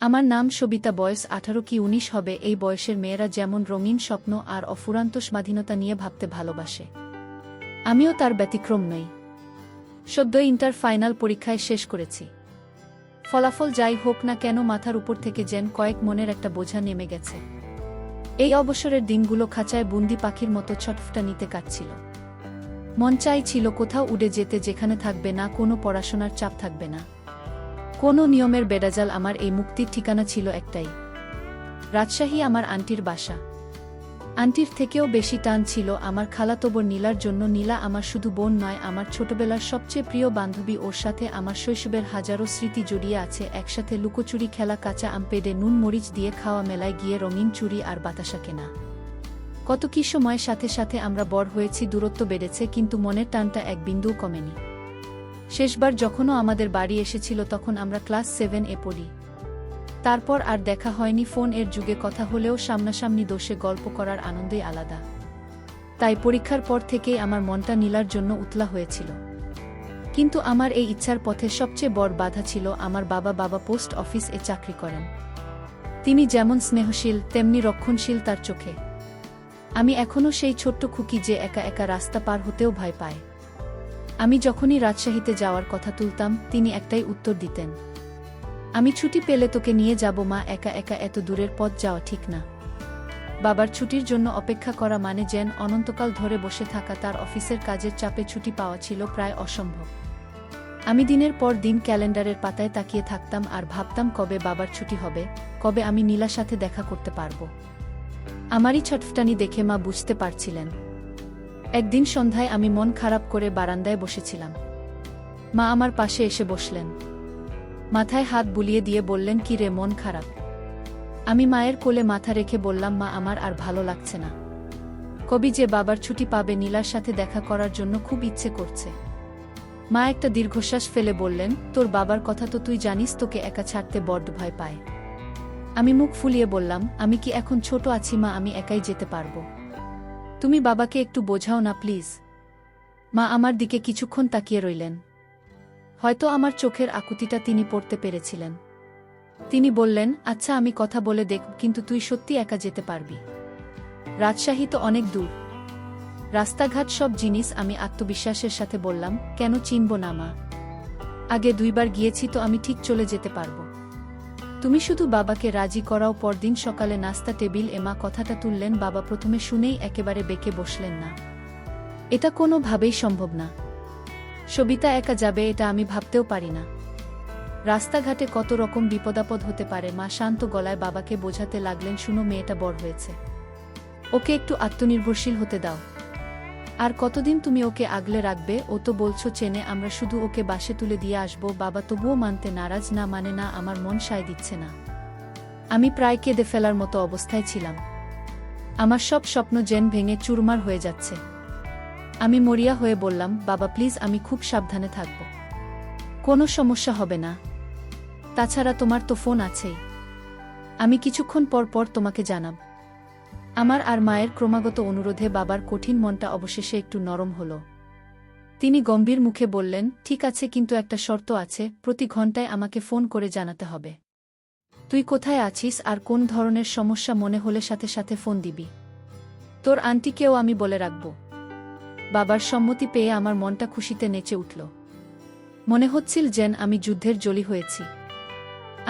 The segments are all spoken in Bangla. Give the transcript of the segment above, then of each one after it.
আমার নাম সবিতা, বয়স 18 কি 19 হবে। এই বয়সের মেয়েরা যেমন রঙিন স্বপ্ন আর অফুরান্ত স্বাধীনতা নিয়ে ভাবতে ভালোবাসে, আমিও তার ব্যতিক্রম নই। সদ্য ইন্টার ফাইনাল পরীক্ষায় শেষ করেছি। ফলাফল যাই হোক না কেন, মাথার উপর থেকে যেন কয়েক মনের একটা বোঝা নেমে গেছে। এই অবসরের দিনগুলো খাঁচায় বন্দি পাখির মতো ছটফটানিতে কাটছিল। মন চাইছিল কোথাও উড়ে যেতে, যেখানে থাকবে না কোনো পড়াশোনার চাপ, থাকবে না কোনো নিয়মের বেড়াজাল। আমার এই মুক্তির ঠিকানা ছিল একটাই, রাজশাহী, আমার আন্টির বাসা। আন্টির থেকেও বেশি টান ছিল আমার খালাতো বোন নীলার জন্য। নীলা আমার শুধু বোন নয়, আমার ছোটবেলার সবচেয়ে প্রিয় বান্ধবী। ওর সাথে আমার শৈশবের হাজারো স্মৃতি জড়িয়ে আছে। একসাথে লুকোচুরি খেলা, কাঁচা আম পেড়ে নুন মরিচ দিয়ে খাওয়া, মেলায় গিয়ে রঙিন চুড়ি আর বাতাসা কেনা। কত কি সময় সাথে সাথে আমরা বড় হয়েছি, দূরত্ব বেড়েছে, কিন্তু মনের টানটা এক বিন্দুও কমেনি। শেষবার যখনও আমাদের বাড়ি এসেছিল তখন আমরা ক্লাস 7-এ পড়ি। তারপর আর দেখা হয়নি। ফোন এর যুগে কথা হলেও সামনাসামনি বসে গল্প করার আনন্দই আলাদা। তাই পরীক্ষার পর থেকেই আমার মনটা নীলার জন্য উতলা হয়েছিল। কিন্তু আমার এই ইচ্ছার পথে সবচেয়ে বড় বাধা ছিল আমার বাবা। বাবা পোস্ট অফিস-এ চাকরি করেন। তিনি যেমন স্নেহশীল তেমনি রক্ষণশীল তার চোখে। আমি এখনও সেই ছোট্ট খুকি যে একা একা রাস্তা পার হতেও ভয় পায়। আমি যখনই রাজশাহীতে যাওয়ার কথা তুলতাম, তিনি একটাই উত্তর দিতেন, আমি ছুটি পেলে তোকে নিয়ে যাব মা, একা একা এত দূরের পথ যাওয়া ঠিক না। বাবার ছুটির জন্য অপেক্ষা করা মানে যেন অনন্তকাল ধরে বসে থাকা। তার অফিসের কাজের চাপে ছুটি পাওয়া ছিল প্রায় অসম্ভব। আমি দিনের পর দিন ক্যালেন্ডারের পাতায় তাকিয়ে থাকতাম আর ভাবতাম কবে বাবার ছুটি হবে, কবে আমি নীলার সাথে দেখা করতে পারব। আমারই ছটফটানি দেখে মা বুঝতে পারছিলেন। একদিন সন্ধ্যায় আমি মন খারাপ করে বারান্দায় বসেছিলাম। মা আমার পাশে এসে বসলেন, মাথায় হাত বুলিয়ে দিয়ে বললেন, কি রে, মন খারাপ? আমি মায়ের কোলে মাথা রেখে বললাম, মা আমার আর ভালো লাগছে না। কবি যে বাবার ছুটি পাবে, নীলার সাথে দেখা করার জন্য খুব ইচ্ছে করছে। মা একটা দীর্ঘশ্বাস ফেলে বললেন, তোর বাবার কথা তো তুই জানিস, তোকে একা ছাড়তে বড্ড ভয় পায়। আমি মুখ ফুলিয়ে বললাম, আমি কি এখন ছোট আছি মা? আমি একাই যেতে পারবো। তুমি বাবাকে একটু বোঝাও না প্লিজ। মা আমার দিকে কিছুক্ষণ তাকিয়ে রইলেন। হয়তো আমার চোখের আকুতিটা তিনি পড়তে পেরেছিলেন। তিনি বললেন, আচ্ছা আমি কথা বলে দেখব, কিন্তু তুই সত্যি একা যেতে পারবি? রাজশাহী তো অনেক দূর, রাস্তাঘাট সব জিনিস। আমি আত্মবিশ্বাসের সাথে বললাম, কেন চিনব না মা, আগে 2বার গিয়েছি তো, আমি ঠিক চলে যেতে পারবো। তুমি শুধু বাবাকে রাজি করাও। পরদিন সকালে নাস্তা টেবিল এ মা কথাটা তুললেন। বাবা প্রথমে শুনেই একেবারে বেঁকে বসলেন না। এটা কোনোভাবেই সম্ভব না, সবিতা একা যাবে, এটা আমি ভাবতেও পারি না। রাস্তাঘাটে কত রকম বিপদাপদ হতে পারে। মা শান্ত গলায় বাবাকে বোঝাতে লাগলেন, শুনো, মেয়েটা বড় হয়েছে, ওকে একটু আত্মনির্ভরশীল হতে দাও। আর কতদিন তুমি ওকে আগলে রাখবে? ও তো বলছো চেনে, আমরা শুধু ওকে বাসে তুলে দিয়ে আসবো। বাবা তবুও মানতে নারাজ, না মানে না, আমার মন সায় দিচ্ছে না। আমি প্রায় কেঁদে ফেলার মতো অবস্থায় ছিলাম। আমার সব স্বপ্ন যেন ভেঙে চুরমার হয়ে যাচ্ছে। আমি মরিয়া হয়ে বললাম, বাবা প্লিজ, আমি খুব সাবধানে থাকব, কোনো সমস্যা হবে না। তাছাড়া তোমার তো ফোন আছেই, আমি কিছুক্ষণ পর পর তোমাকে জানাব। আমার আর মায়ের ক্রমাগত অনুরোধে বাবার কঠিন মনটা অবশেষে একটু নরম হল। তিনি গম্ভীর মুখে বললেন, ঠিক আছে, কিন্তু একটা শর্ত আছে, প্রতি ঘন্টায় আমাকে ফোন করে জানাতে হবে তুই কোথায় আছিস, আর কোন ধরনের সমস্যা মনে হলে সাথে সাথে ফোন দিবি। তোর আন্টিকেও আমি বলে রাখব। বাবার সম্মতি পেয়ে আমার মনটা খুশিতে নেচে উঠল। মনে হচ্ছিল যেন আমি যুদ্ধের জলি হয়েছি।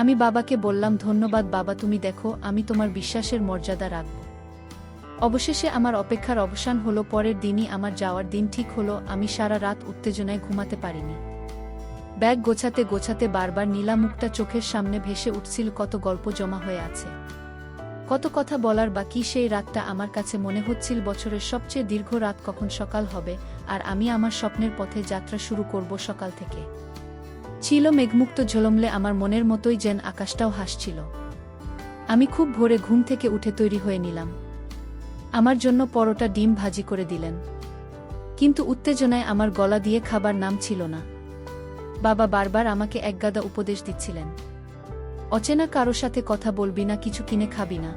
আমি বাবাকে বললাম, ধন্যবাদ বাবা, তুমি দেখো আমি তোমার বিশ্বাসের মর্যাদা রাখব। অবশেষে আমার অপেক্ষার অবসান হলো। পরের দিনই আমার যাওয়ার দিন ঠিক হলো। আমি সারা রাত উত্তেজনায় ঘুমাতে পারিনি। ব্যাগ গোছাতে গোছাতে বারবার নীলা মুখটা চোখের সামনে ভেসে উঠছিল। কত গল্প জমা হয়ে আছে, কত কথা বলার বাকি। সেই রাতটা আমার কাছে মনে হচ্ছিল বছরের সবচেয়ে দীর্ঘ রাত। কখন সকাল হবে আর আমি আমার স্বপ্নের পথে যাত্রা শুরু করব। সকাল থেকে ছিল মেঘমুক্ত ঝলমলে আমার মনের মতোই, যেন আকাশটাও হাসছিল। আমি খুব ভোরে ঘুম থেকে উঠে তৈরি হয়ে নিলাম। আমার জন্য পরোটা ডিম ভাজি করে দিলেন, কিন্তু উত্তেজনায় আমার গলা দিয়ে খাবার নাম ছিল না। বাবা বারবার আমাকে একগাদা উপদেশ দিচ্ছিলেন, অচেনা কারো সাথে কথা বলবি না, কিছু কিনে খাবি না,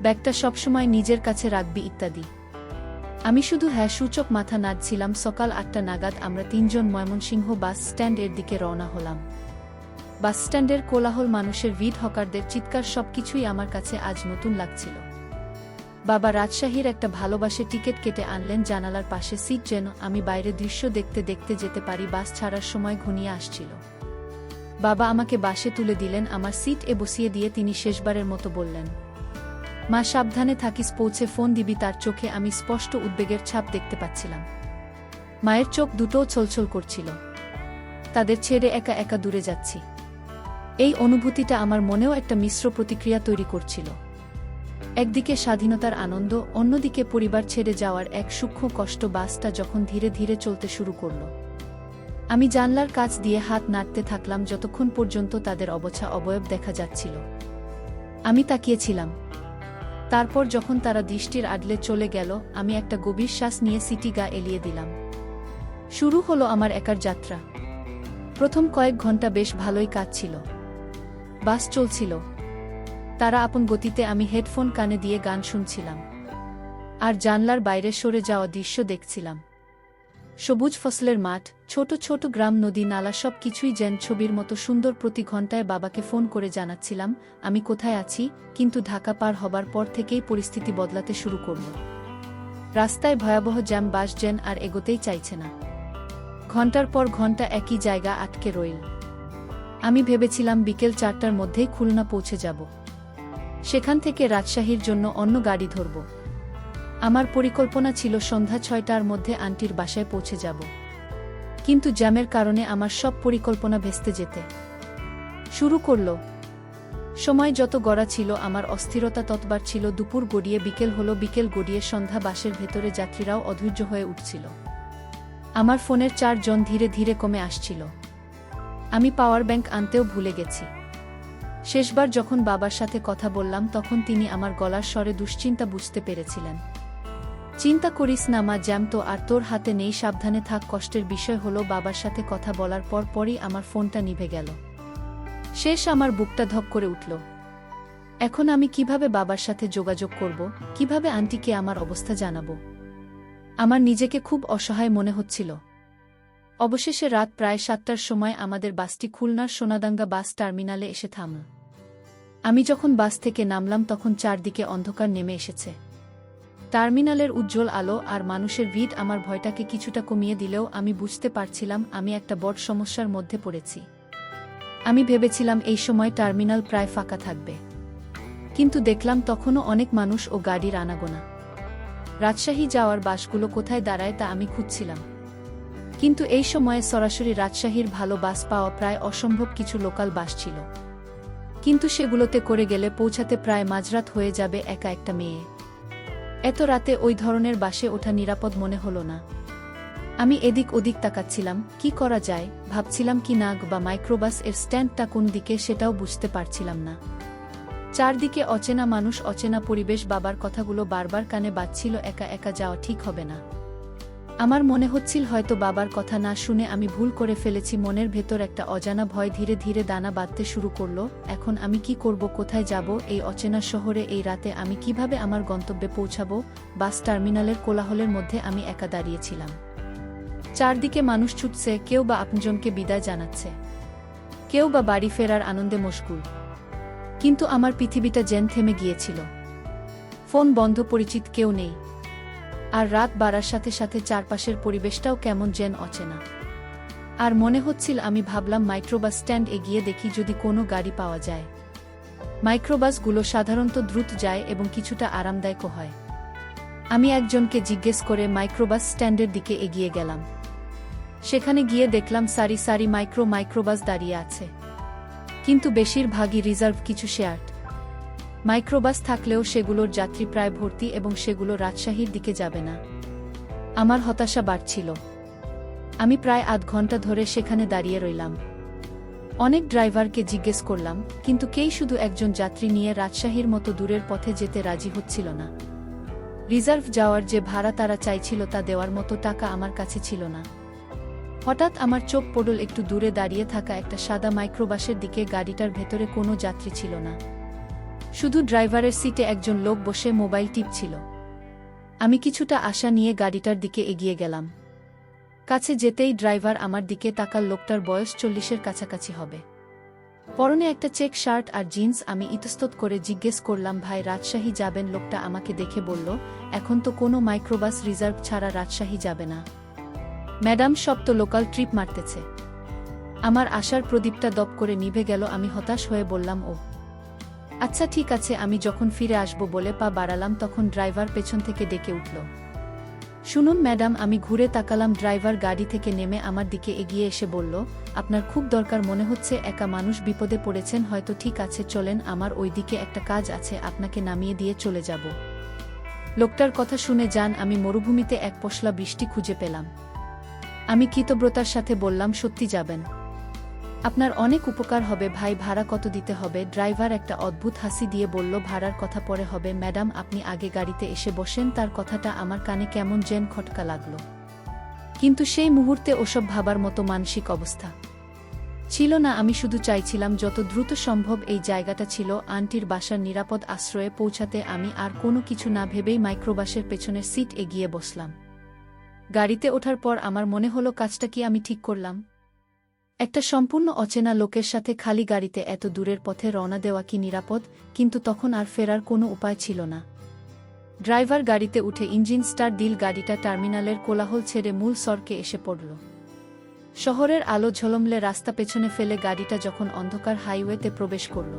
ব্যাগটা সবসময় নিজের কাছে রাখবি ইত্যাদি। আমি শুধু হ্যাঁ সূচক মাথা নাড়ছিলাম। সকাল 8টা নাগাদ আমরা 3জন ময়মনসিংহ বাস স্ট্যান্ড এর দিকে রওনা হলাম। বাসস্ট্যান্ডের কোলাহল, মানুষের ভিড়, হকারদের চিৎকার সবকিছুই আমার কাছে আজ নতুন লাগছিল। বাবা রাজশাহীর একটা ভালোবাসে টিকিট কেটে আনলেন জানালার পাশে সিট, যেন আমি বাইরে দৃশ্য দেখতে দেখতে যেতে পারি। বাস ছাড়ার সময় ঘনিয়ে আসছিল। বাবা আমাকে বাসে তুলে দিলেন, আমার সিট এ বসিয়ে দিয়ে তিনি শেষবারের মতো বললেন, মা সাবধানে থাকিস, পৌঁছে ফোন দিবি। তার চোখে আমি স্পষ্ট উদ্বেগের ছাপ দেখতে পাচ্ছিলাম। মায়ের চোখ দুটোও ছলছল করছিল। তাদের ছেড়ে একা একা দূরে যাচ্ছি, এই অনুভূতিটা আমার মনেও একটা মিশ্র প্রতিক্রিয়া তৈরি করছিল। একদিকে স্বাধীনতার আনন্দ, অন্যদিকে পরিবার ছেড়ে যাওয়ার এক সূক্ষ্ম কষ্ট। বাসটা যখন ধীরে ধীরে চলতে শুরু করল, আমি জানলার কাছ দিয়ে হাত নাড়তে থাকলাম যতক্ষণ পর্যন্ত তাদের অবছা অবয়ব দেখা যাচ্ছিল। আমি তাকিয়েছিলাম। তারপর যখন তারা দৃষ্টির আড়লে চলে গেল, আমি একটা গভীর শ্বাস নিয়ে সিটি গা এলিয়ে দিলাম। শুরু হলো আমার একার যাত্রা। প্রথম কয়েক ঘন্টা বেশ ভালোই কাটছিল। বাস চলছিল তারা আপন গতিতে, আমি হেডফোন কানে দিয়ে গান শুনছিলাম আর জানলার বাইরে সরে যাওয়া দৃশ্য দেখছিলাম। সবুজ ফসলের মাঠ, ছোট ছোট গ্রাম, নদী, নালা, সব কিছুই যেন ছবির মতো সুন্দর। প্রতি ঘন্টায় বাবাকে ফোন করে জানাচ্ছিলাম আমি কোথায় আছি, কিন্তু ঢাকা পার হবার পর থেকেই পরিস্থিতি বদলাতে শুরু করল। রাস্তায় ভয়াবহ জ্যাম, বাস যেন আর এগোতেই চাইছে না। ঘন্টার পর ঘন্টা একই জায়গা আটকে রইল। আমি ভেবেছিলাম বিকেল 4টার মধ্যেই খুলনা পৌঁছে যাব, সেখান থেকে রাজশাহীর জন্য অন্য গাড়ি ধরব। আমার পরিকল্পনা ছিল সন্ধ্যা 6টার মধ্যে আন্টির বাসায় পৌঁছে যাব, কিন্তু জ্যামের কারণে আমার সব পরিকল্পনা ভেস্তে যেতে শুরু করল। সময় যত গড়া ছিল, আমার অস্থিরতা তত বাড়ছিল। দুপুর গড়িয়ে বিকেল হলো, বিকেল গড়িয়ে সন্ধ্যা। বাসের ভেতরে যাত্রীরাও অধৈর্য হয়ে উঠছিল। আমার ফোনের চার্জন ধীরে ধীরে কমে আসছিল। আমি পাওয়ার ব্যাংক আনতেও ভুলে গেছি। শেষবার যখন বাবার সাথে কথা বললাম, তখন তিনি আমার গলার স্বরে দুশ্চিন্তা বুঝতে পেরেছিলেন। চিন্তা করিস না মা, জ্যাম তো আর তোর হাতে নেই, সাবধানে থাক। কষ্টের বিষয় হলো, বাবার সাথে কথা বলার পরই আমার ফোনটা নিভে গেল। শেষ, আমার বুকটা ধক করে উঠল। এখন আমি কিভাবে বাবার সাথে যোগাযোগ করব, কিভাবে আন্টিকে আমার অবস্থা জানাবো? আমার নিজেকে খুব অসহায় মনে হচ্ছিল। অবশেষে রাত প্রায় 7টার সময় আমাদের বাসটি খুলনার সোনাদাঙ্গা বাস টার্মিনালে এসে থামল। আমি যখন বাস থেকে নামলাম, তখন চারদিকে অন্ধকার নেমে এসেছে। টার্মিনালের উজ্জ্বল আলো আর মানুষের ভিড় আমার ভয়টাকে কিছুটা কমিয়ে দিলেও আমি বুঝতে পারছিলাম আমি একটা বড় সমস্যার মধ্যে পড়েছি। আমি ভেবেছিলাম এই সময় টার্মিনাল প্রায় ফাঁকা থাকবে, কিন্তু দেখলাম তখনও অনেক মানুষ ও গাড়ির আনাগোনা। রাজশাহী যাওয়ার বাসগুলো কোথায় দাঁড়ায় তা আমি খুঁজছিলাম, কিন্তু এই সময়ে সরাসরি রাজশাহীর ভালো বাস পাওয়া প্রায় অসম্ভব। কিছু লোকাল বাস ছিল, কিন্তু সেগুলোতে করে গেলে পৌঁছাতে প্রায় মাঝরাত হয়ে যাবে। একা একটা মেয়ে, এত রাতে ওই ধরনের বাসে ওঠা নিরাপদ মনে হলো না। আমি এদিক ওদিক তাকাচ্ছিলাম, কি করা যায় ভাবছিলাম। কি নাগ বা মাইক্রোবাস এর স্ট্যান্ডটা কোন দিকে সেটাও বুঝতে পারছিলাম না। চারদিকে অচেনা মানুষ, অচেনা পরিবেশ। বাবার কথাগুলো বারবার কানে বাজছিল, একা একা যাওয়া ঠিক হবে না। আমার মনে হচ্ছিল হয়তো বাবার কথা না শুনে আমি ভুল করে ফেলেছি। মনের ভেতর একটা অজানা ভয় ধীরে ধীরে দানা বাঁধতে শুরু করল। এখন আমি কি করব, কোথায় যাব এই অচেনা শহরে, এই রাতে আমি কিভাবে আমার গন্তব্যে পৌঁছাবো? বাস টার্মিনালের কোলাহলের মধ্যে আমি একা দাঁড়িয়েছিলাম। চারদিকে মানুষ ছুটছে, কেউ বা আপনজনকে বিদায় জানাচ্ছে, কেউ বা বাড়ি ফেরার আনন্দে মশগুল। কিন্তু আমার পৃথিবীটা যেন থেমে গিয়েছিল। ফোন বন্ধ, পরিচিত কেউ নেই। আর রাত বাড়ার সাথে সাথে চারপাশের পরিবেশটাও কেমন যেন অচেনা। আর মনে হচ্ছিল, আমি ভাবলাম মাইক্রোবাস স্ট্যান্ড এগিয়ে দেখি যদি কোনো গাড়ি পাওয়া যায়। মাইক্রোবাসগুলো সাধারণত দ্রুত যায় এবং কিছুটা আরামদায়কও হয়। আমি একজনকে জিজ্ঞেস করে মাইক্রোবাস স্ট্যান্ডের দিকে এগিয়ে গেলাম। সেখানে গিয়ে দেখলাম সারি সারি মাইক্রোবাস দাঁড়িয়ে আছে, কিন্তু বেশিরভাগই রিজার্ভ, কিছু শেয়ার্ড মাইক্রোবাস থাকলেও সেগুলোর যাত্রী প্রায় ভর্তি এবং সেগুলো রাজশাহীর দিকে যাবে না। আমার হতাশা বাড়ছিল। আমি প্রায় আধ ঘন্টা ধরে সেখানে দাঁড়িয়ে রইলাম। অনেক ড্রাইভারকে জিজ্ঞেস করলাম, কিন্তু কেই শুধু একজন যাত্রী নিয়ে রাজশাহীর মতো দূরের পথে যেতে রাজি হচ্ছিল না। রিজার্ভ যাওয়ার যে ভাড়া তারা চাইছিল তা দেওয়ার মতো টাকা আমার কাছে ছিল না। হঠাৎ আমার চোখ পড়ল একটু দূরে দাঁড়িয়ে থাকা একটা সাদা মাইক্রোবাসের দিকে। গাড়িটার ভেতরে কোনো যাত্রী ছিল না, শুধু ড্রাইভারের সিটে একজন লোক বসে মোবাইল টিপছিল। আমি কিছুটা আশা নিয়ে গাড়িটার দিকে এগিয়ে গেলাম। কাছে যেতেই ড্রাইভার আমার দিকে তাকাল। লোকটার বয়স 40-এর কাছাকাছি হবে। পরনে একটা চেক শার্ট আর জিন্স। আমি ইতস্তত করে জিজ্ঞেস করলাম, ভাই রাজশাহী যাবেন? লোকটা আমাকে দেখে বলল, এখন তো কোনো মাইক্রোবাস রিজার্ভ ছাড়া রাজশাহী যাবে না ম্যাডাম, সব তো লোকাল ট্রিপ মারতেছে। আমার আশার প্রদীপটা দপ করে নিভে গেল। আমি হতাশ হয়ে বললাম, ও আচ্ছা ঠিক আছে, আমি যখন ফিরে আসব বলে পা বাড়ালাম তখন ড্রাইভার পেছন থেকে ডেকে উঠল, শুনুন ম্যাডাম। আমি ঘুরে তাকালাম। ড্রাইভার গাড়ি থেকে নেমে আমার দিকে এগিয়ে এসে বলল, আপনার খুব দরকার মনে হচ্ছে, একা মানুষ বিপদে পড়েছেন হয়তো। ঠিক আছে চলেন, আমার ওই দিকে একটা কাজ আছে, আপনাকে নামিয়ে দিয়ে চলে যাব। লোকটার কথা শুনে যান। আমি মরুভূমিতে এক পশলা বৃষ্টি খুঁজে পেলাম। আমি কৃতজ্ঞতার সাথে বললাম, সত্যি যাবেন? আপনার অনেক উপকার হবে ভাই। ভাড়া কত দিতে হবে? ড্রাইভার একটা অদ্ভুত হাসি দিয়ে বলল, ভাড়ার কথা পরে হবে ম্যাডাম, আপনি আগে গাড়িতে এসে বসেন। তার কথাটা আমার কানে কেমন যেন খটকা লাগলো, কিন্তু সেই মুহূর্তে ওসব ভাবার মতো মানসিক অবস্থা ছিল না। আমি শুধু চাইছিলাম যত দ্রুত সম্ভব এই জায়গাটা ছিল আন্টির বাসার নিরাপদ আশ্রয়ে পৌঁছাতে। আমি আর কোনো কিছু না ভেবেই মাইক্রোবাসের পেছনের সিট এগিয়ে বসলাম। গাড়িতে ওঠার পর আমার মনে হলো, কাজটা কি আমি ঠিক করলাম? একটা সম্পূর্ণ অচেনা লোকের সাথে খালি গাড়িতে এত দূরের পথে রওনা দেওয়া কি নিরাপদ? কিন্তু তখন আর ফেরার কোনো উপায় ছিল না। ড্রাইভার গাড়িতে উঠে ইঞ্জিন স্টার্ট দিল। গাড়িটা টার্মিনালের কোলাহল ছেড়ে মূল সড়কে এসে পড়ল। শহরের আলো ঝলমলে রাস্তা পেছনে ফেলে গাড়িটা যখন অন্ধকার হাইওয়েতে প্রবেশ করল,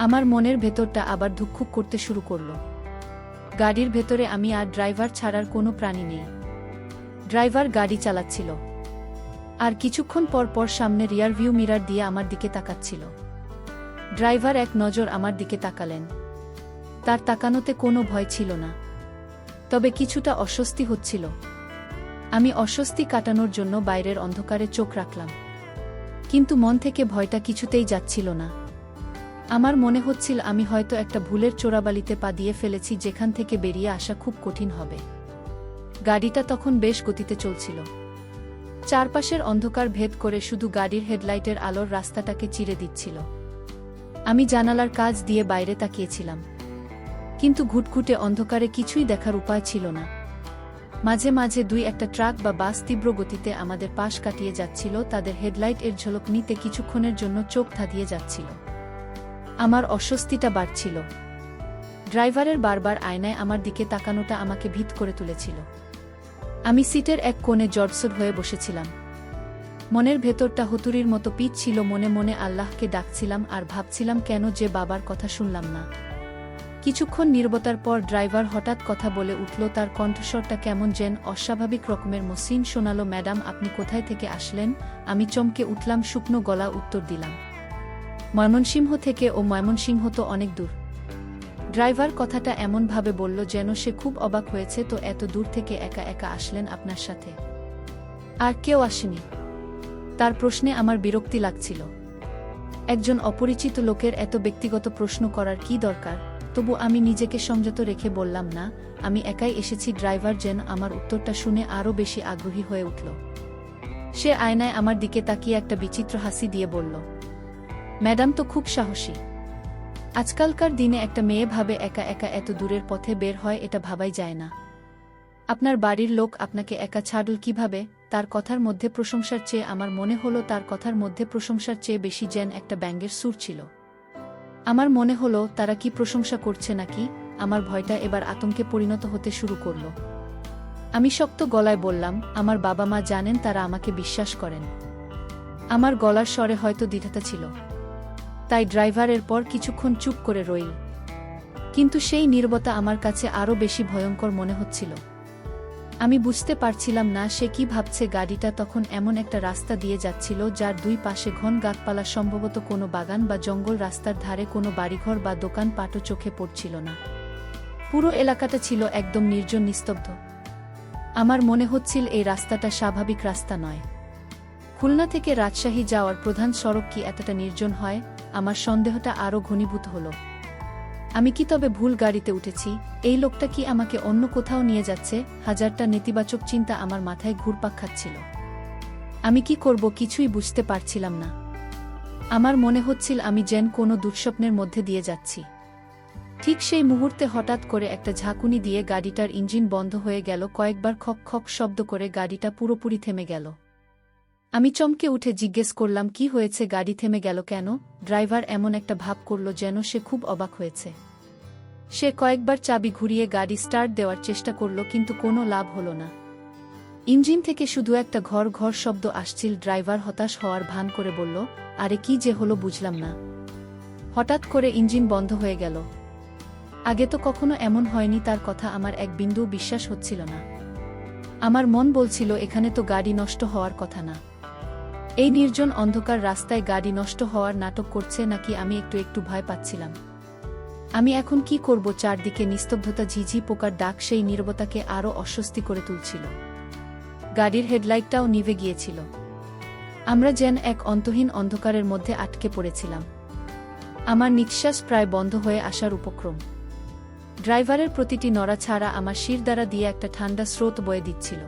আমার মনের ভেতরটা আবার ধুকধুক করতে শুরু করল। গাড়ির ভেতরে আমি আর ড্রাইভার ছাড়ার কোনো প্রাণী নেই। ড্রাইভার গাড়ি চালাচ্ছিল, আর কিছুক্ষণ পর পর সামনে রিয়ারভিউ মিরার দিয়ে আমার দিকে তাকাচ্ছিল। ড্রাইভার এক নজর আমার দিকে তাকালেন। তার তাকানোতে কোনো ভয় ছিল না, তবে কিছুটা অস্বস্তি হচ্ছিল। আমি অস্বস্তি কাটানোর জন্য বাইরের অন্ধকারে চোখ রাখলাম, কিন্তু মন থেকে ভয়টা কিছুতেই যাচ্ছিল না। আমার মনে হচ্ছিল আমি হয়তো একটা ভুলের চোরাবালিতে পা দিয়ে ফেলেছি, যেখান থেকে বেরিয়ে আসা খুব কঠিন হবে। গাড়িটা তখন বেশ গতিতে চলছিল। চারপাশের অন্ধকার ভেদ করে শুধু গাড়ির হেডলাইটের আলোর রাস্তাটাকে চিরে দিচ্ছিল। আমি জানালার কাজ দিয়ে বাইরে তাকিয়েছিলাম, কিন্তু ঘুটঘুটে অন্ধকারে কিছুই দেখার উপায় ছিল না। মাঝে মাঝে দুই একটা ট্রাক বা বাস তীব্র গতিতে আমাদের পাশ কাটিয়ে যাচ্ছিল। তাদের হেডলাইট এর ঝলক নিতে কিছুক্ষণের জন্য চোখ ধাঁধিয়ে যাচ্ছিল। আমার অস্বস্তিটা বাড়ছিল। ড্রাইভারের বারবার আয়নায় আমার দিকে তাকানোটা আমাকে ভীত করে তুলেছিল। আমি সিটের এক কোণে জড়সড় হয়ে বসেছিলাম। মনের ভেতরটা হুতুরির মতো পিচ ছিল। মনে মনে আল্লাহকে ডাকছিলাম আর ভাবছিলাম, কেন যে বাবার কথা শুনলাম না। কিছুক্ষণ নীরবতার পর ড্রাইভার হঠাৎ কথা বলে উঠল। তার কণ্ঠস্বরটা কেমন যেন অস্বাভাবিক রকমের মসৃণ শোনালো, ম্যাডাম আপনি কোথায় থেকে আসলেন? আমি চমকে উঠলাম, শুকনো গলা উত্তর দিলাম, ময়মনসিংহ থেকে। ও ময়মনসিংহ তো অনেক দূর। ড্রাইভার কথাটা এমনভাবে বলল যেন সে খুব অবাক হয়েছে। তো এত দূর থেকে একা একা আসলেন আপনার সাথে? আর কেউ আসেনি? তার প্রশ্নে আমার বিরক্তি লাগছিল। একজন অপরিচিত লোকের এত ব্যক্তিগত প্রশ্ন করার কি দরকার? তবু আমি নিজেকে সংযত রেখে বললাম, না, আমি একাই এসেছি। ড্রাইভার যেন আমার উত্তরটা শুনে আরও বেশি আগ্রহী হয়ে উঠল। সে আয়নায় আমার দিকে তাকিয়ে একটা বিচিত্র হাসি দিয়ে বলল, ম্যাডাম তো খুব সাহসী। আজকালকার দিনে একটা মেয়ে ভাবে একা একা এত দূরের পথে বের হয়, এটা ভাবাই যায় না। আপনার বাড়ির লোক আপনাকে একা ছাড়ল কিভাবে? তার কথার মধ্যে প্রশংসার চেয়ে আমার মনে হলো তার কথার মধ্যে প্রশংসার চেয়ে বেশি যেন একটা ব্যঙ্গের সুর ছিল। আমার মনে হলো তারা কি প্রশংসা করছে নাকি? আমার ভয়টা এবার আতঙ্কে পরিণত হতে শুরু করল। আমি শক্ত গলায় বললাম, আমার বাবা মা জানেন, তারা আমাকে বিশ্বাস করেন। আমার গলার স্বরে হয়তো দ্বিধাটা ছিল, তাই ড্রাইভারের পর কিছুক্ষণ চুপ করে রইল। কিন্তু সেই নীরবতা আমার কাছে আরও বেশি ভয়ঙ্কর মনে হচ্ছিল। আমি বুঝতে পারছিলাম না সে কি ভাবছে। গাড়িটা তখন এমন একটা রাস্তা দিয়ে যাচ্ছিল যার দুই পাশে ঘন গাছপালা, সম্ভবত কোনো বাগান বা জঙ্গল। রাস্তার ধারে কোনো বাড়িঘর বা দোকান পাটও চোখে পড়ছিল না। পুরো এলাকাটা ছিল একদম নির্জন, নিস্তব্ধ। আমার মনে হচ্ছিল এই রাস্তাটা স্বাভাবিক রাস্তা নয়। খুলনা থেকে রাজশাহী যাওয়ার প্রধান সড়ক কি এতটা নির্জন হয়? আমার সন্দেহটা আরও ঘনীভূত হল। আমি কি তবে ভুল গাড়িতে উঠেছি? এই লোকটা কি আমাকে অন্য কোথাও নিয়ে যাচ্ছে? হাজারটা নেতিবাচক চিন্তা আমার মাথায় ঘুরপাক খাচ্ছিল। আমি কি করব কিছুই বুঝতে পারছিলাম না। আমার মনে হচ্ছিল আমি যেন কোনো দুঃস্বপ্নের মধ্যে দিয়ে যাচ্ছি। ঠিক সেই মুহূর্তে হঠাৎ করে একটা ঝাঁকুনি দিয়ে গাড়িটার ইঞ্জিন বন্ধ হয়ে গেল। কয়েকবার খক খক শব্দ করে গাড়িটা পুরোপুরি থেমে গেল। আমি চমকে উঠে জিজ্ঞেস করলাম, কি হয়েছে, গাড়ি থেমে গেল কেন? ড্রাইভার এমন একটা ভাব করল যেন সে খুব অবাক হয়েছে। সে কয়েকবার চাবি ঘুরিয়ে গাড়ি স্টার্ট দেওয়ার চেষ্টা করল, কিন্তু কোনো লাভ হলো না। ইঞ্জিন থেকে শুধু একটা ঘর ঘর শব্দ আসছিল। ড্রাইভার হতাশ হওয়ার ভান করে বলল, আরে কি যে হলো বুঝলাম না। হঠাৎ করে ইঞ্জিন বন্ধ হয়ে গেল। আগে তো কখনো এমন হয়নি। তার কথা আমার এক বিন্দুও বিশ্বাস হচ্ছিল না। আমার মন বলছিল, এখানে তো গাড়ি নষ্ট হওয়ার কথা না। এই নির্জন অন্ধকার রাস্তায় গাড়ি নষ্ট হওয়ার নাটক করছে নাকি? আমি একটু একটু ভয় পাচ্ছিলাম। আমি এখন কি করব? চারদিকে নিস্তব্ধতা, ঝিঝি পোকার ডাক সেই নীরবতাকে আরও অস্বস্তি করে তুলছিল। গাড়ির হেডলাইটটাও নিভে গিয়েছিল। আমরা যেন এক অন্তহীন অন্ধকারের মধ্যে আটকে পড়েছিলাম। আমার নিঃশ্বাস প্রায় বন্ধ হয়ে আসার উপক্রম। ড্রাইভারের প্রতিটি নড়াছাড়া আমার শিরদাঁড়া দিয়ে একটা ঠান্ডা স্রোত বয়ে দিচ্ছিল।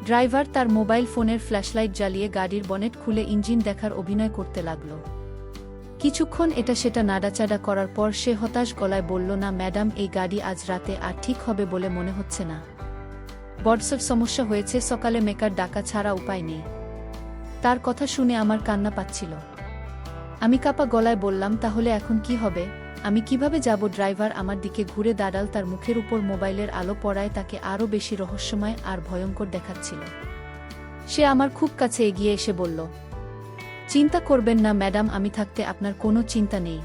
ড্রাইভার তার মোবাইল ফোনের ফ্ল্যাশলাইট জ্বালিয়ে গাড়ির বনেট খুলে ইঞ্জিন দেখার অভিনয় করতে লাগল। কিছুক্ষণ এটা সেটা নাড়াচাড়া করার পর সে হতাশ গলায় বলল, না ম্যাডাম, এই গাড়ি আজ রাতে আর ঠিক হবে বলে মনে হচ্ছে না। বডসের সমস্যা হয়েছে, সকালে মেকার ডাকা ছাড়া উপায় নেই। তার কথা শুনে আমার কান্না পাচ্ছিল। আমি কাঁপা গলায় বললাম, তাহলে এখন কি হবে? আমি কিভাবে যাব? ড্রাইভার আমার দিকে ঘুরে দাঁড়াল। তার মুখের উপর মোবাইলের আলো পড়ায় তাকে আরও বেশি রহস্যময় আর ভয়ঙ্কর দেখাচ্ছিল। সে আমার খুব কাছে এগিয়ে এসে বলল, চিন্তা করবেন না ম্যাডাম, আমি থাকতে আপনার কোনো চিন্তা নেই।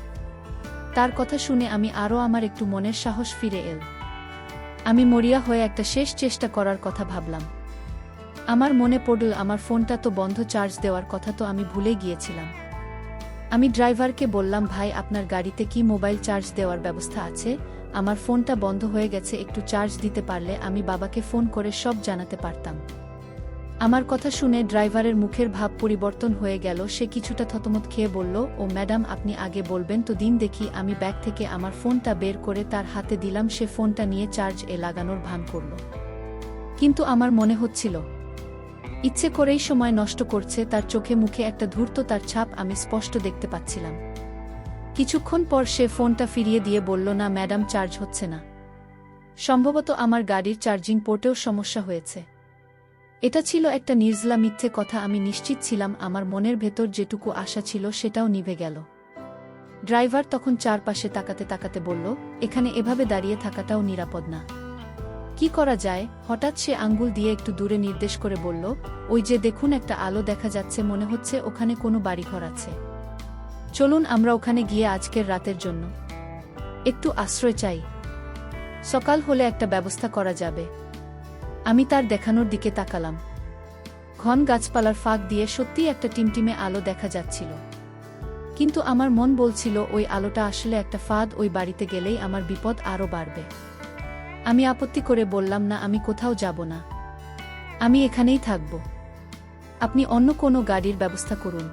তার কথা শুনে আমি আমার একটু মনের সাহস ফিরে এল। আমি মরিয়া হয়ে একটা শেষ চেষ্টা করার কথা ভাবলাম। আমার মনে পড়ল, আমার ফোনটা তো বন্ধ, চার্জ দেওয়ার কথা তো আমি ভুলে গিয়েছিলাম। আমি ড্রাইভারকে বললাম, ভাই, আপনার গাড়িতে কি মোবাইল চার্জ দেওয়ার ব্যবস্থা আছে? আমার ফোনটা বন্ধ হয়ে গেছে, একটু চার্জ দিতে পারলে আমি বাবাকে ফোন করে সব জানাতে পারতাম। আমার কথা শুনে ড্রাইভারের মুখের ভাব পরিবর্তন হয়ে গেল। সে কিছুটা থতমত খেয়ে বলল, ও ম্যাডাম, আপনি আগে বলবেন তো দিন দেখি। আমি ব্যাগ থেকে আমার ফোনটা বের করে তার হাতে দিলাম। সে ফোনটা নিয়ে চার্জ লাগানোর ভান করল, কিন্তু আমার মনে হচ্ছিল ইচ্ছে করেই সময় নষ্ট করছে। তার চোখে মুখে একটা ধূর্ততার ছাপ আমি স্পষ্ট দেখতে পাচ্ছিলাম। কিছুক্ষণ পর সে ফোনটা ফিরিয়ে দিয়ে বলল, না ম্যাডাম, চার্জ হচ্ছে না। সম্ভবত আমার গাড়ির চার্জিং পোর্টেও সমস্যা হয়েছে। এটা ছিল একটা নির্জলা মিথ্যে কথা। আমি নিশ্চিত ছিলাম আমার মনের ভেতর যেটুকু আশা ছিল সেটাও নিভে গেল। ড্রাইভার তখন চারপাশে তাকাতে তাকাতে বলল, এখানে এভাবে দাঁড়িয়ে থাকাটাও নিরাপদ না। কি করা যায়? হঠাৎ সে আঙ্গুল দিয়ে একটু দূরে নির্দেশ করে বলল, ওই যে দেখুন, একটা আলো দেখা যাচ্ছে, মনে হচ্ছে ওখানে কোনো বাড়িঘর আছে। চলুন আমরা ওখানে গিয়ে আজকের রাতের জন্য একটু আশ্রয় চাই। সকাল হলে একটা ব্যবস্থা করা যাবে। আমি তার দেখানোর দিকে তাকালাম। ঘন গাছপালার ফাঁক দিয়ে সত্যিই একটা টিমটিমে আলো দেখা যাচ্ছিল, কিন্তু আমার মন বলছিল ওই আলোটা আসলে একটা ফাঁদ। ওই বাড়িতে গেলেই আমার বিপদ আরও বাড়বে। আমি আপত্তি করে বললাম, না, আমি কোথাও যাব না, আমি এখানেই থাকব। আপনি অন্য কোনো গাড়ির ব্যবস্থা করুন।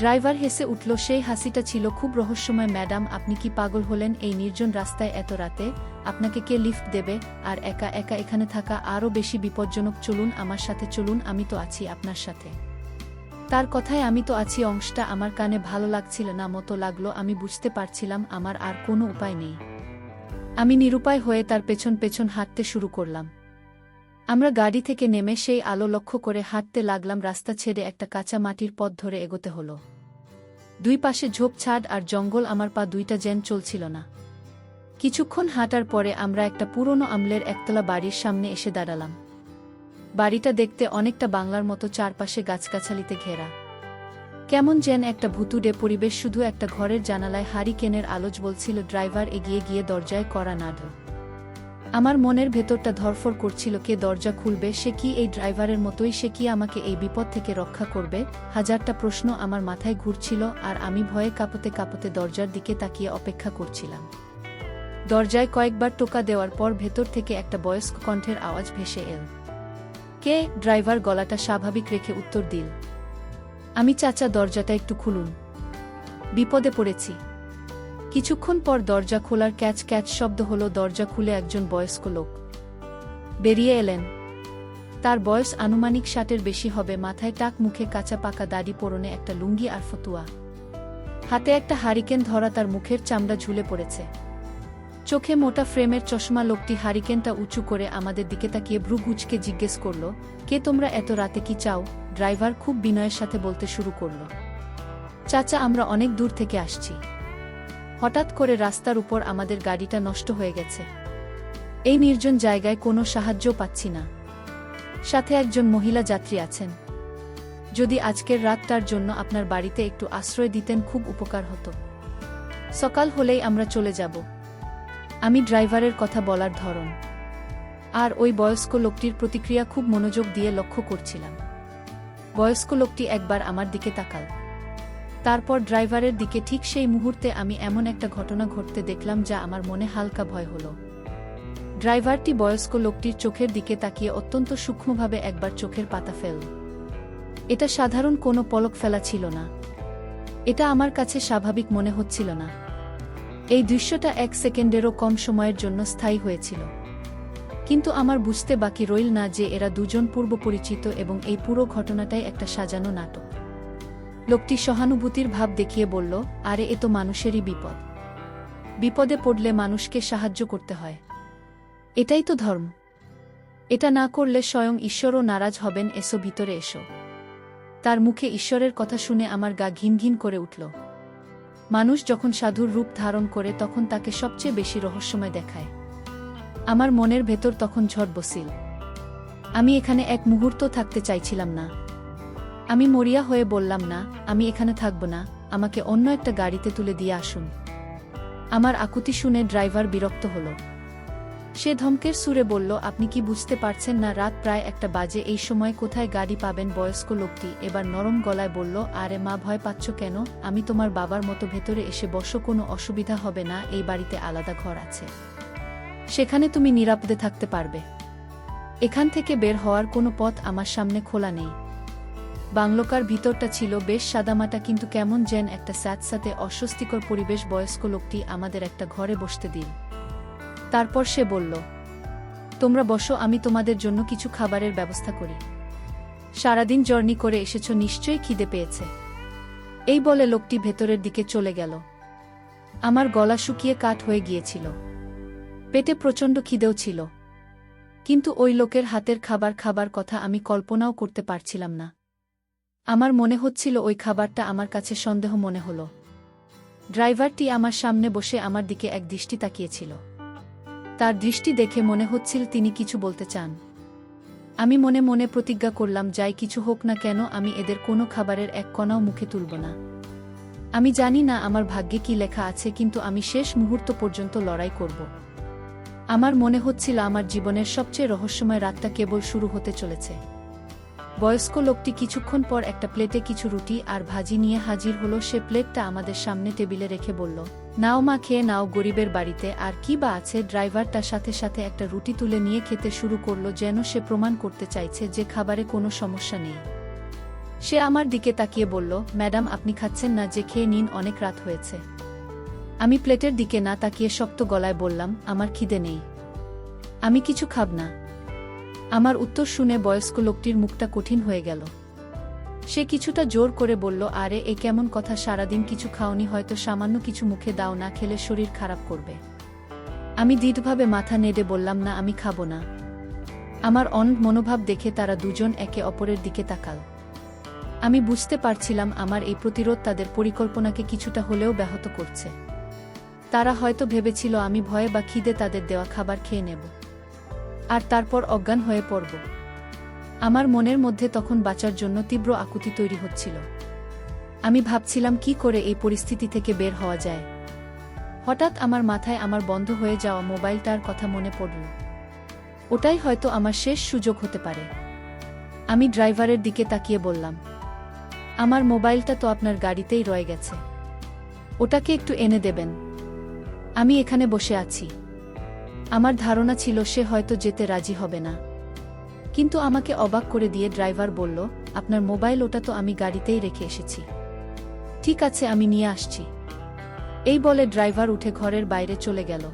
ড্রাইভার হেসে উঠল। সেই হাসিটা ছিল খুব রহস্যময়। ম্যাডাম, আপনি কি পাগল হলেন? এই নির্জন রাস্তায় এত রাতে আপনাকে কে লিফট দেবে? আর একা একা এখানে থাকা আরও বেশি বিপজ্জনক। চলুন আমার সাথে, চলুন, আমি তো আছি আপনার সাথে। তার কথায় আমি তো আছি অংশটা আমার কানে ভালো লাগছিল না মতো লাগলো। আমি বুঝতে পারছিলাম আমার আর কোনো উপায় নেই। আমি নিরুপায় হয়ে তার পেছন পেছন হাঁটতে শুরু করলাম। আমরা গাড়ি থেকে নেমে সেই আলো লক্ষ্য করে হাঁটতে লাগলাম। রাস্তা ছেড়ে একটা কাঁচা মাটির পথ ধরে এগোতে হলো। দুই পাশে ঝোপঝাড় আর জঙ্গল। আমার পা দুইটা যেন চলছিল না। কিছুক্ষণ হাঁটার পরে আমরা একটা পুরনো আমলের একতলা বাড়ির সামনে এসে দাঁড়ালাম। বাড়িটা দেখতে অনেকটা বাংলার মতো, চারপাশে গাছগাছালিতে ঘেরা। কেমন যেন একটা ভুতুড়ে পরিবেশ। শুধু একটা ঘরের জানালায় হারিকেনের আলো জ্বলছিল। ড্রাইভার এগিয়ে গিয়ে দরজায় কড়া নাড়ল। আমার মনের ভেতরটা ধরফর করছিল, কে দরজা খুলবে? সে কি এই ড্রাইভারের মতোই? সে কি আমাকে এই বিপদ থেকে রক্ষা করবে? হাজারটা প্রশ্ন আমার মাথায় ঘুরছিল, আর আমি ভয়ে কাঁপতে কাঁপতে দরজার দিকে তাকিয়ে অপেক্ষা করছিলাম। দরজায় কয়েকবার টোকা দেওয়ার পর ভেতর থেকে একটা বয়স্ক কণ্ঠের আওয়াজ ভেসে এল। কে? ড্রাইভার গলাটা স্বাভাবিক রেখে উত্তর দিল, আমি চাচা, দরজাটা একটু খুলুন, বিপদে পড়েছি। কিছুক্ষণ পর দরজা খোলার ক্যাচ ক্যাচ শব্দ হলো। দরজা খুলে একজন বয়স্ক লোক বেরিয়ে এলেন। তার বয়স আনুমানিক 60-এর বেশি হবে। মাথায় টাক, মুখে কাঁচা পাকা দাড়ি, পরনে একটা লুঙ্গি আর ফতুয়া, হাতে একটা হারিকেন ধরা। তার মুখের চামড়া ঝুলে পড়েছে, চোখে মোটা ফ্রেমের চশমা। লোকটি হারিকেনটা উঁচু করে আমাদের দিকে তাকিয়ে ভ্রু কুঁচকে জিজ্ঞেস করল, কে তোমরা? এত রাতে কি চাও? ড্রাইভার খুব বিনয়ের সাথে বলতে শুরু করল, চাচা আমরা অনেক দূর থেকে আসছি। হঠাৎ করে রাস্তার উপর আমাদের গাড়িটা নষ্ট হয়ে গেছে। এই নির্জন জায়গায় কোনো সাহায্য পাচ্ছি না। সাথে একজন মহিলা যাত্রী আছেন। যদি আজকের রাতটার জন্য আপনার বাড়িতে একটু আশ্রয় দিতেন খুব উপকার হতো। সকাল হলেই আমরা চলে যাব। আমি ড্রাইভারের কথা বলার ধরন আর ওই বয়স্ক লোকটির প্রতিক্রিয়া খুব মনোযোগ দিয়ে লক্ষ্য করছিলাম। বয়স্ক লোকটি একবার আমার দিকে তাকাল, তারপর ড্রাইভারের দিকে। ঠিক সেই মুহূর্তে আমি এমন একটা ঘটনা ঘটতে দেখলাম যা আমার মনে হালকা ভয় হলো। ড্রাইভারটি বয়স্ক লোকটির চোখের দিকে তাকিয়ে অত্যন্ত সূক্ষ্মভাবে একবার চোখের পাতা ফেলল। এটা সাধারণ কোনো পলক ফেলা ছিল না। এটা আমার কাছে স্বাভাবিক মনে হচ্ছিল না। এই দৃশ্যটা 1 সেকেন্ডেরও কম সময়ের জন্য স্থায়ী হয়েছিল। কিন্তু আমার বুঝতে বাকি রইল না যে এরা দুজন পূর্ব পরিচিত এবং এই পুরো ঘটনাটাই একটা সাজানো নাটক। লোকটি সহানুভূতির ভাব দেখিয়ে বলল, আরে এ তো মানুষেরই বিপদ। বিপদে পড়লে মানুষকে সাহায্য করতে হয়। এটাই তো ধর্ম। এটা না করলে স্বয়ং ঈশ্বরও নারাজ হবেন। এসো ভিতরে এসো। তার মুখে ঈশ্বরের কথা শুনে আমার গা ঘিন ঘিন করে উঠল। মানুষ যখন সাধুর রূপ ধারণ করে তখন তাকে সবচেয়ে বেশি রহস্যময় দেখায়। আমার মনের ভেতর তখন ঝড় বসিল। আমি এখানে এক মুহূর্ত থাকতে চাইছিলাম না। আমি মরিয়া হয়ে বললাম, না, আমি এখানে থাকব না, আমাকে অন্য একটা গাড়িতে তুলে দিয়ে আসুন। আমার আকুতি শুনে ড্রাইভার বিরক্ত হল। সে ধমকের সুরে বলল, আপনি কি বুঝতে পারছেন না রাত প্রায় 1টা বাজে, এই সময় কোথায় গাড়ি পাবেন? বয়স্ক লোকটি এবার নরম গলায় বলল, আরে মা, ভয় পাচ্ছ কেন? আমি তোমার বাবার মতো ভেতরে এসে বসো, কোনো অসুবিধা হবে না। এই বাড়িতে আলাদা ঘর আছে, সেখানে তুমি নিরাপদে থাকতে পারবে। এখান থেকে বের হওয়ার কোনো পথ আমার সামনে খোলা নেই। বাংলোকার ভিতরটা ছিল বেশ সাদামাটা, কিন্তু কেমন যেন একটা স্যাঁতস্যাঁতে অস্বস্তিকর পরিবেশ। বয়স্ক লোকটি আমাদের একটা ঘরে বসতে দিল। তারপর সে বলল, তোমরা বসো, আমি তোমাদের জন্য কিছু খাবারের ব্যবস্থা করি। সারাদিন জার্নি করে এসেছ, নিশ্চয়ই খিদে পেয়েছে। এই বলে লোকটি ভেতরের দিকে চলে গেল। আমার গলা শুকিয়ে কাঠ হয়ে গিয়েছিল। পেটে প্রচণ্ড খিদেও ছিল, কিন্তু ওই লোকের হাতের খাবার খাবার কথা আমি কল্পনাও করতে পারছিলাম না। আমার মনে হচ্ছিল ওই খাবারটা আমার কাছে সন্দেহ মনে হলো। ড্রাইভারটি আমার সামনে বসে আমার দিকে এক দৃষ্টি তাকিয়েছিল। তার দৃষ্টি দেখে মনে হচ্ছিল তিনি কিছু বলতে চান। আমি মনে মনে প্রতিজ্ঞা করলাম, যাই কিছু হোক না কেন আমি এদের কোনো খাবারের এক কণাও মুখে তুলব না। আমি জানি না আমার ভাগ্যে কি লেখা আছে, কিন্তু আমি শেষ মুহূর্ত পর্যন্ত লড়াই করব। আমার মনে হচ্ছিল আমার জীবনের সবচেয়ে রহস্যময় রাতটা কেবল শুরু হতে চলেছে। বয়স্ক লোকটি কিছুক্ষণ পর একটা প্লেটে কিছু রুটি আর ভাজি নিয়ে হাজির হলো। সে প্লেটটা আমাদের সামনে টেবিলে রেখে বলল, নাও মা, খেয়ে নাও, গরিবের বাড়িতে আর কি বা আছে। ড্রাইভার তার সাথে সাথে একটা রুটি তুলে নিয়ে খেতে শুরু করলো, যেন সে প্রমাণ করতে চাইছে যে খাবারে কোনো সমস্যা নেই। সে আমার দিকে তাকিয়ে বলল, ম্যাডাম আপনি খাচ্ছেন না যে? খেয়ে নিন, অনেক রাত হয়েছে। আমি প্লেটের দিকে না তাকিয়ে শক্ত গলায় বললাম, আমার খিদে নেই, আমি কিছু খাব না। আমার উত্তর শুনে বয়স্ক লোকটির মুখটা কঠিন হয়ে গেল। সে কিছুটা জোর করে বলল, আরে এ কেমন কথা? সারাদিন কিছু খাওনি, হয়তো সামান্য কিছু মুখে দাও, না খেলে শরীর খারাপ করবে। আমি দৃঢ়ভাবে মাথা নেড়ে বললাম, না, আমি খাব না। আমার মনোভাব দেখে তারা দুজন একে অপরের দিকে তাকাল। আমি বুঝতে পারছিলাম আমার এই প্রতিরোধ তাদের পরিকল্পনাকে কিছুটা হলেও ব্যাহত করছে। তারা হয়তো ভেবেছিল আমি ভয়ে বা খিদে তাদের দেওয়া খাবার খেয়ে নেব আর তারপর অজ্ঞান হয়ে পড়ব। আমার মনের মধ্যে তখন বাঁচার জন্য তীব্র আকুতি তৈরি হচ্ছিল। আমি ভাবছিলাম কি করে এই পরিস্থিতি থেকে বের হওয়া যায়। হঠাৎ আমার মাথায় আমার বন্ধ হয়ে যাওয়া মোবাইলটার কথা মনে পড়ল। ওটাই হয়তো আমার শেষ সুযোগ হতে পারে। আমি ড্রাইভারের দিকে তাকিয়ে বললাম, আমার মোবাইলটা তো আপনার গাড়িতেই রয়ে গেছে, ওটাকে একটু এনে দেবেন? আমি এখানে বসে আছি। আমার ধারণা ছিল সে হয়তো যেতে রাজি হবে না, কিন্তু আমাকে অবাক করে দিয়ে ড্রাইভার বলল, আপনার মোবাইল? ওটা তো আমি গাড়িতেই রেখে এসেছি। ঠিক আছে, আমি নিয়ে আসছি। এই বলে ড্রাইভার উঠে ঘরের বাইরে চলে গেল।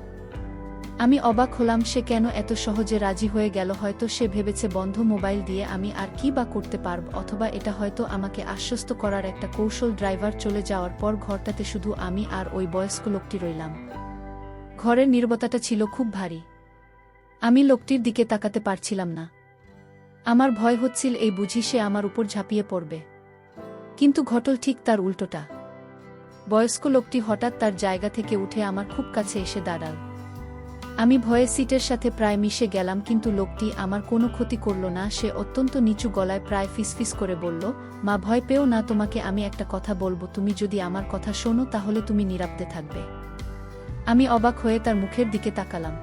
আমি অবাক হলাম, সে কেন এত সহজে রাজি হয়ে গেল? হয়তো সে ভেবেছে বন্ধ মোবাইল দিয়ে আমি আর কি বা করতে পারব, অথবা এটা হয়তো আমাকে আশ্বস্ত করার একটা কৌশল। ড্রাইভার চলে যাওয়ার পর ঘরটাতে শুধু আমি আর ওই বয়স্ক লোকটি রইলাম। ঘরের নীরবতাটা ছিল খুব ভারী। আমি লোকটির দিকে তাকাতে পারছিলাম না। আমার ভয় হচ্ছিল এই বুঝি সে আমার উপর ঝাঁপিয়ে পড়বে, কিন্তু ঘটল ঠিক তার উল্টোটা। বয়স্ক লোকটি হঠাৎ তার জায়গা থেকে উঠে আমার খুব কাছে এসে দাঁড়াল। আমি ভয়ে সিটের সাথে প্রায় মিশে গেলাম, কিন্তু লোকটি আমার কোনো ক্ষতি করল না। সে অত্যন্ত নিচু গলায় প্রায় ফিসফিস করে বলল, মা, ভয় পেও না, তোমাকে আমি একটা কথা বলবো, তুমি যদি আমার কথা শোনো তাহলে তুমি নিরাপদে থাকবে। আমি অবাক হয়ে তার মুখের দিকে তাকালাম।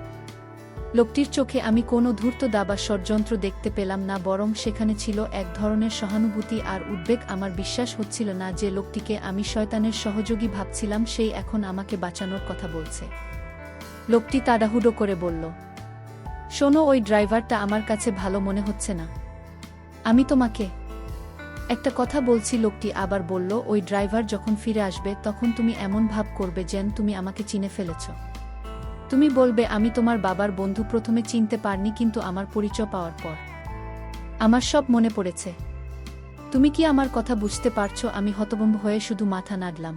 লোকটির চোখে আমি কোনো ধূর্ত দাবা ষড়যন্ত্র দেখতে পেলাম না, বরং সেখানে ছিল এক ধরনের সহানুভূতি আর উদ্বেগ। আমার বিশ্বাস হচ্ছিল না যে লোকটিকে আমি শয়তানের সহযোগী ভাবছিলাম সেই এখন আমাকে বাঁচানোর কথা বলছে। লোকটি তাড়াহুড়ো করে বলল, শোনো, ওই ড্রাইভারটা আমার কাছে ভালো মনে হচ্ছে না। আমি তোমাকে একটা কথা বলছি। লোকটি আবার বলল, ওই ড্রাইভার যখন ফিরে আসবে তখন তুমি এমন ভাব করবে যেন তুমি আমাকে চিনে ফেলেছ। তুমি বলবে আমি তোমার বাবার বন্ধু। প্রথমে চিনতে পারনি, কিন্তু আমার পরিচয় পাওয়ার পর আমার সব মনে পড়েছে। তুমি কি আমার কথা বুঝতে পারছো? আমি হতভম্ব হয়ে শুধু মাথা নাড়লাম।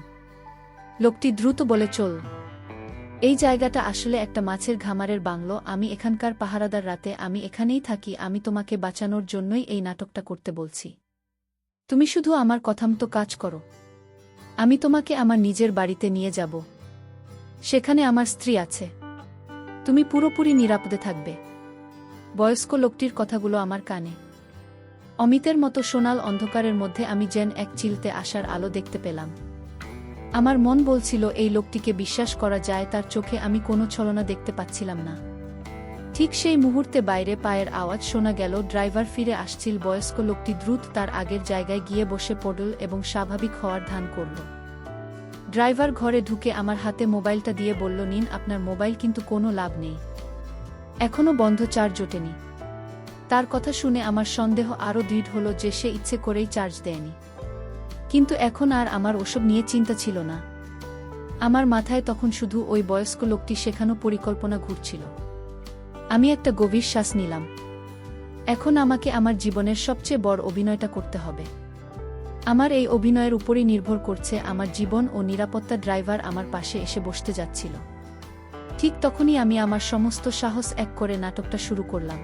লোকটি দ্রুত বলে, চল, এই জায়গাটা আসলে একটা মাছের ঘামারের বাংলো। আমি এখানকার পাহারাদার, রাতে আমি এখানেই থাকি। আমি তোমাকে বাঁচানোর জন্যই এই নাটকটা করতে বলছি। তুমি শুধু আমার কথামতো কাজ করো। আমি তোমাকে আমার নিজের বাড়িতে নিয়ে যাব। সেখানে আমার স্ত্রী আছে। তুমি পুরোপুরি নিরাপদে থাকবে। বয়স্ক লোকটির কথাগুলো আমার কানে অমিতের মতো সোনাল অন্ধকারের মধ্যে আমি যেন এক চিলতে আসার আলো দেখতে পেলাম। আমার মন বলছিল এই লোকটিকে বিশ্বাস করা যায়। তার চোখে আমি কোনো ছলনা দেখতে পাচ্ছিলাম না। ঠিক সেই মুহূর্তে বাইরে পায়ের আওয়াজ শোনা গেল। ড্রাইভার ফিরে আসছিল। বয়স্ক লোকটি দ্রুত তার আগের জায়গায় গিয়ে বসে পড়ল এবং স্বাভাবিক হওয়ার ধান করল। ড্রাইভার ঘরে ঢুকে আমার হাতে মোবাইলটা দিয়ে বলল, নিন আপনার মোবাইল, কিন্তু কোনো লাভ নেই, এখনও বন্ধ, চার্জ ওঠেনি। তার কথা শুনে আমার সন্দেহ আরও দৃঢ় হল যে সে ইচ্ছে করেই চার্জ দেয়নি। কিন্তু এখন আর আমার ওসব নিয়ে চিন্তা ছিল না। আমার মাথায় তখন শুধু ওই বয়স্ক লোকটি শেখানো পরিকল্পনা ঘুরছিল। আমি একটা গভীর শ্বাস নিলাম। এখন আমাকে আমার জীবনের সবচেয়ে বড় অভিনয়টা করতে হবে। আমার এই অভিনয়ের উপরই নির্ভর করছে আমার জীবন ও নিরাপত্তা। ড্রাইভার আমার পাশে এসে বসতে যাচ্ছিল। ঠিক তখনই আমি আমার সমস্ত সাহস এক করে নাটকটা শুরু করলাম।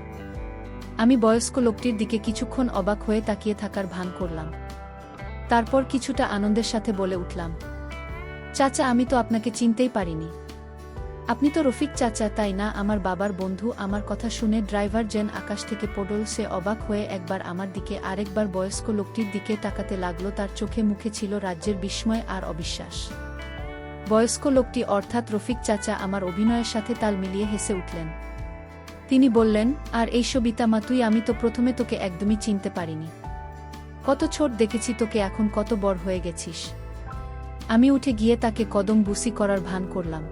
আমি বয়স্ক লোকটির দিকে কিছুক্ষণ অবাক হয়ে তাকিয়ে থাকার ভান করলাম। তারপর কিছুটা আনন্দের সাথে বলে উঠলাম, চাচা, আমি তো আপনাকে চিনতেই পারিনি। আপনি তো রফিক চাচা, তাই না? আমার বাবার বন্ধু। আমার কথা শুনে ড্রাইভার যেন আকাশ থেকে পড়ল। সে অবাক হয়ে একবার আমার দিকে আরেকবার বয়স্ক লোকটির দিকে তাকাতে লাগলো। তার চোখে মুখে ছিল রাজ্যের বিস্ময় আর অবিশ্বাস। বয়স্ক লোকটি অর্থাৎ রফিক চাচা আমার অভিনয়ের সাথে তাল মিলিয়ে হেসে উঠলেন। তিনি বললেন, আর এই সবিতা মা, তুই? আমি তো প্রথমে তোকে একদমই চিনতে পারিনি। কত ছোট দেখেছি তোকে, এখন কত বড় হয়ে গেছিস। আমি উঠে গিয়ে তাকে কদম বুসি করার ভান করলাম।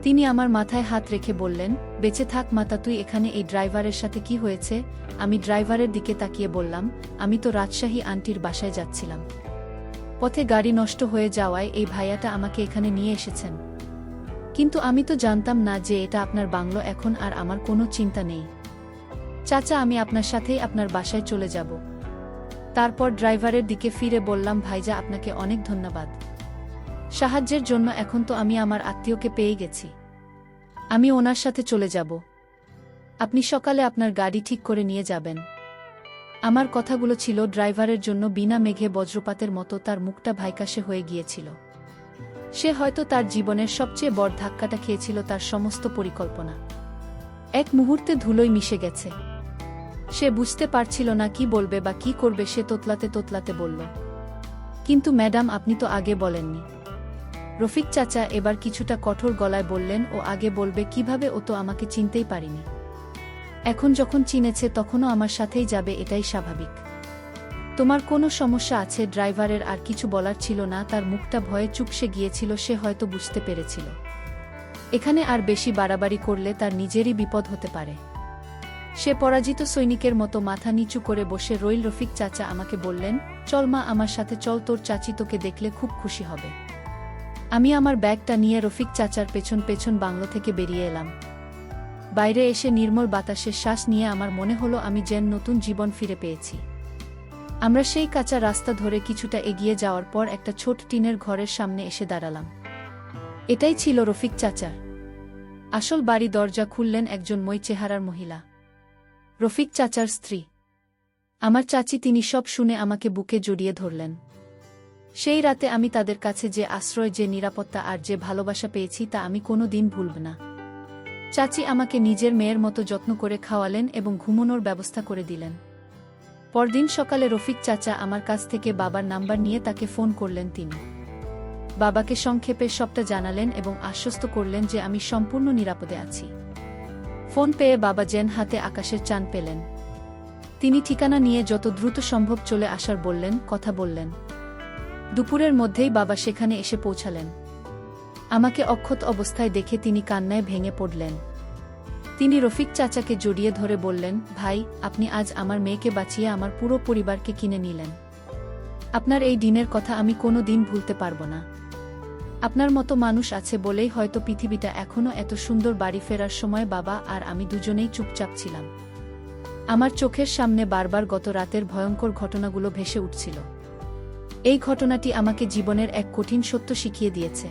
তিনি আমার মাথায় হাত রেখে বললেন, বেঁচে থাক মাতা। তুই এখানে এই ড্রাইভারের সাথে কি হয়েছে? আমি ড্রাইভারের দিকে তাকিয়ে বললাম, আমি তো রাজশাহী আন্টির বাসায় যাচ্ছিলাম। পথে গাড়ি নষ্ট হয়ে যাওয়ায় এই ভাইয়াটা আমাকে এখানে নিয়ে এসেছেন। কিন্তু আমি তো জানতাম না যে এটা আপনার বাংলো। এখন আর আমার কোনো চিন্তা নেই চাচা, আমি আপনার সাথেই আপনার বাসায় চলে যাব। তারপর ড্রাইভারের দিকে ফিরে বললাম, ভাইজা, আপনাকে অনেক ধন্যবাদ সাহায্যের জন্য। এখন তো আমি আমার আত্মীয়কে পেয়ে গেছি। আমি ওনার সাথে চলে যাব। আপনি সকালে আপনার গাড়ি ঠিক করে নিয়ে যাবেন। আমার কথাগুলো ছিল ড্রাইভারের জন্য বিনা মেঘে বজ্রপাতের মতো। তার মুখটা ভাইকাশে হয়ে গিয়েছিল। সে হয়তো তার জীবনের সবচেয়ে বড় ধাক্কাটা খেয়েছিল। তার সমস্ত পরিকল্পনা এক মুহূর্তে ধুলোয় মিশে গেছে। সে বুঝতে পারছিল না কি বলবে বা কি করবে। সে তোতলাতে তোতলাতে বলল, কিন্তু ম্যাডাম, আপনি তো আগে বলেননি। রফিক চাচা এবার কিছুটা কঠোর গলায় বললেন, ও আগে বলবে কিভাবে? ও তো আমাকে চিনতেই পারিনি। এখন যখন চিনেছে তখনও আমার সাথেই যাবে, এটাই স্বাভাবিক। তোমার কোনো সমস্যা আছে? ড্রাইভারের আর কিছু বলার ছিল না। তার মুখটা ভয়ে চুপসে গিয়েছিল। সে হয়তো বুঝতে পেরেছিল এখানে আর বেশি বাড়াবাড়ি করলে তার নিজেরই বিপদ হতে পারে। সে পরাজিত সৈনিকের মতো মাথা নিচু করে বসে রইল। রফিক চাচা আমাকে বললেন, চল মা, আমার সাথে চল, তোর চাচি তোকে দেখলে খুব খুশি হবে। আমি আমার ব্যাগটা নিয়ে রফিক চাচার পেছন পেছন বাংলো থেকে বেরিয়ে এলাম। বাইরে এসে নির্মল বাতাসের শ্বাস নিয়ে আমার মনে হলো আমি যেন নতুন জীবন ফিরে পেয়েছি। আমরা সেই কাঁচা রাস্তা ধরে কিছুটা এগিয়ে যাওয়ার পর একটা ছোট টিনের ঘরের সামনে এসে দাঁড়ালাম। এটাই ছিল রফিক চাচার আসল বাড়ি। দরজা খুললেন একজন মই চেহারার মহিলা, রফিক চাচার স্ত্রী। আমার চাচি তিনি সব শুনে আমাকে বুকে জড়িয়ে ধরলেন। সেই রাতে আমি তাদের কাছে যে আশ্রয়, যে নিরাপত্তা আর যে ভালোবাসা পেয়েছি তা আমি কোনো দিন ভুলব না। চাচি আমাকে নিজের মেয়ের মতো যত্ন করে খাওয়ালেন এবং ঘুমানোর ব্যবস্থা করে দিলেন। পরদিন সকালে রফিক চাচা আমার কাছ থেকে বাবার নাম্বার নিয়ে তাকে ফোন করলেন। তিনি বাবাকে সংক্ষেপে সবটা জানালেন এবং আশ্বস্ত করলেন যে আমি সম্পূর্ণ নিরাপদে আছি। ফোন পেয়ে বাবা যেন হাতে আকাশের চান পেলেন। তিনি ঠিকানা নিয়ে যত দ্রুত সম্ভব চলে আসার কথা বললেন। দুপুরের মধ্যেই বাবা সেখানে এসে পৌঁছালেন। আমাকে অক্ষত অবস্থায় দেখে তিনি কান্নায় ভেঙে পড়লেন। তিনি রফিক চাচাকে জড়িয়ে ধরে বললেন, ভাই, আপনি আজ আমার মেয়েকে বাঁচিয়ে আমার পুরো পরিবারকে কিনে নিলেন। আপনার এই দিনের কথা আমি কোনো দিন ভুলতে পারব না। আপনার মতো মানুষ আছে বলেই হয়তো পৃথিবীটা এখনও এত সুন্দর। বাড়ি ফেরার সময় বাবা আর আমি দুজনেই চুপচাপ ছিলাম। আমার চোখের সামনে বারবার গত রাতের ভয়ঙ্কর ঘটনাগুলো ভেসে উঠছিল। এই ঘটনাটি আমাকে জীবনের এক কঠিন সত্য শিখিয়ে দিয়েছে।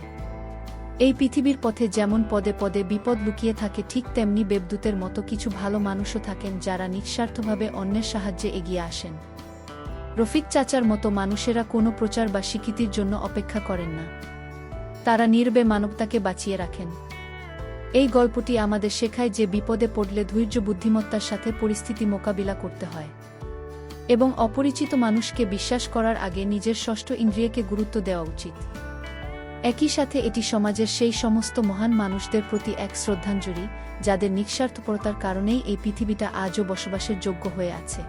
এই পৃথিবীর পথে যেমন পদে পদে বিপদ লুকিয়ে থাকে, ঠিক তেমনি দেবদূতের মতো কিছু ভালো মানুষও থাকেন যারা নিঃস্বার্থভাবে অন্যের সাহায্যে এগিয়ে আসেন। রফিক চাচার মতো মানুষেরা কোনো প্রচার বা স্বীকৃতির জন্য অপেক্ষা করেন না। তারা নীরবে মানবতাকে বাঁচিয়ে রাখেন। এই গল্পটি আমাদের শেখায় যে বিপদে পড়লে ধৈর্য, বুদ্ধিমত্তার সাথে পরিস্থিতি মোকাবিলা করতে হয় এবং অপরিচিত মানুষকে বিশ্বাস করার আগে নিজের ষষ্ঠ ইন্দ্রিয়কে গুরুত্ব দেওয়া উচিত। একই সাথে এটি সমাজের সেই সমস্ত মহান মানুষদের প্রতি এক শ্রদ্ধাঞ্জলি যাদের নিঃস্বার্থপরতার কারণেই এই পৃথিবীটা আজও বসবাসের যোগ্য হয়ে আছে।